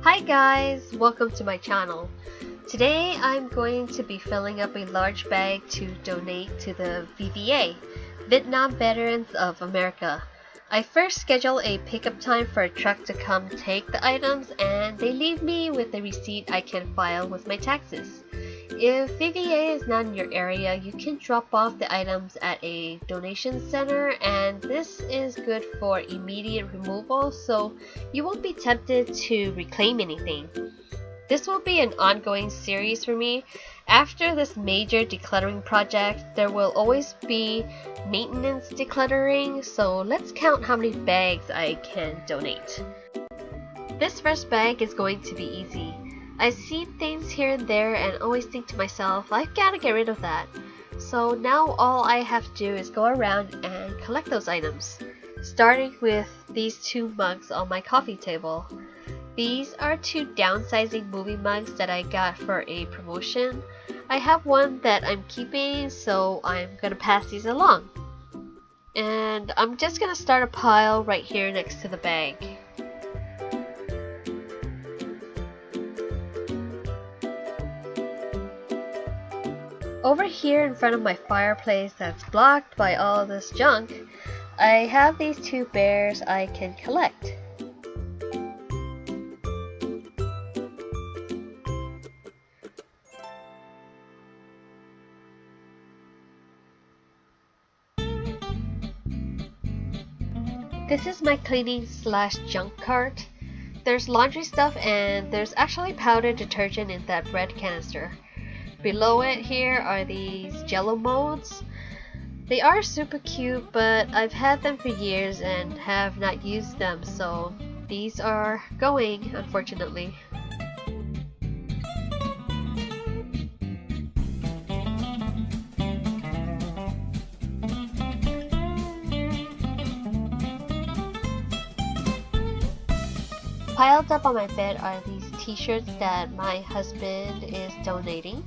Hi guys, welcome to my channel. Today I'm going to be filling up a large bag to donate to the VVA, Vietnam Veterans of America. I first schedule a pickup time for a truck to come take the items, and they leave me with a receipt I can file with my taxes. If VVA is not in your area, you can drop off the items at a donation center, and this is good for immediate removal, so you won't be tempted to reclaim anything. This will be an ongoing series for me. After this major decluttering project, there will always be maintenance decluttering, so let's count how many bags I can donate. This first bag is going to be easy. I see things here and there and always think to myself, I've got to get rid of that. So now all I have to do is go around and collect those items, starting with these two mugs on my coffee table. These are two downsizing movie mugs that I got for a promotion. I have one that I'm keeping, so I'm gonna pass these along. And I'm just gonna start a pile right here next to the bag. Over here in front of my fireplace that's blocked by all this junk, I have these two bears I can collect. This is my cleaning/junk cart. There's laundry stuff and there's actually powder detergent in that red canister. Below it here are these jello molds. They are super cute, but I've had them for years and have not used them, so these are going, unfortunately. Piled up on my bed are these t-shirts that my husband is donating.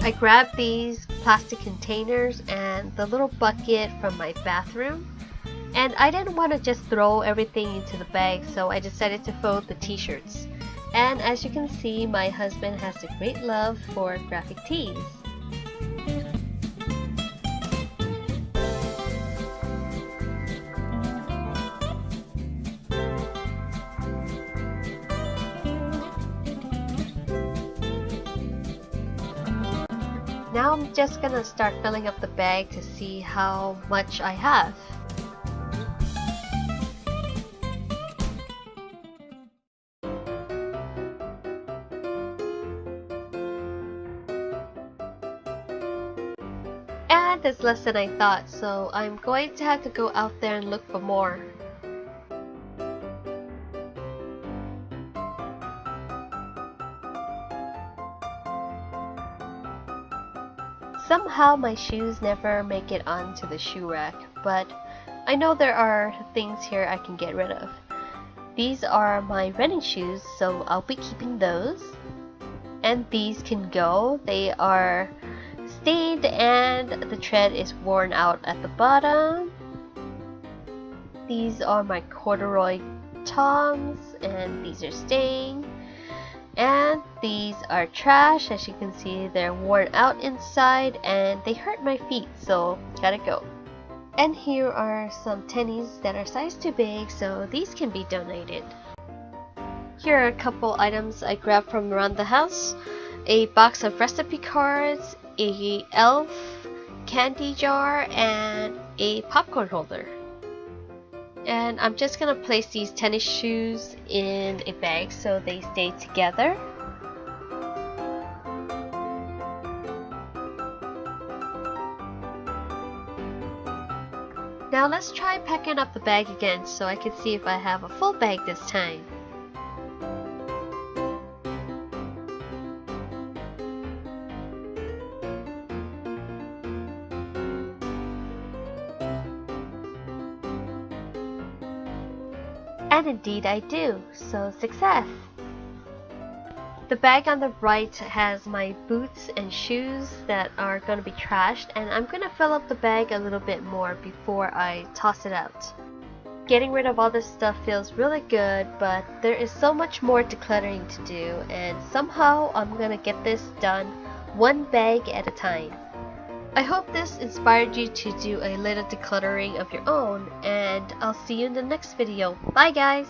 I grabbed these plastic containers and the little bucket from my bathroom, and I didn't want to just throw everything into the bag, so I decided to fold the t-shirts. And as you can see, my husband has a great love for graphic tees. Now I'm just gonna start filling up the bag to see how much I have. And it's less than I thought, so I'm going to have to go out there and look for more. Somehow my shoes never make it onto the shoe rack, but I know there are things here I can get rid of. These are my running shoes, so I'll be keeping those. And these can go. They are stained and the tread is worn out at the bottom. These are my corduroy toms and these are stained. And these are trash. As you can see, they're worn out inside and they hurt my feet, so gotta go. And here are some tennies that are size too big, so these can be donated. Here are a couple items I grabbed from around the house. A box of recipe cards, a elf candy jar, and a popcorn holder. And I'm just gonna place these tennis shoes in a bag so they stay together. Now let's try packing up the bag again so I can see if I have a full bag this time. And indeed I do, so success! The bag on the right has my boots and shoes that are going to be trashed, and I'm going to fill up the bag a little bit more before I toss it out. Getting rid of all this stuff feels really good, but there is so much more decluttering to do, and somehow I'm going to get this done one bag at a time. I hope this inspired you to do a little decluttering of your own, and I'll see you in the next video. Bye guys!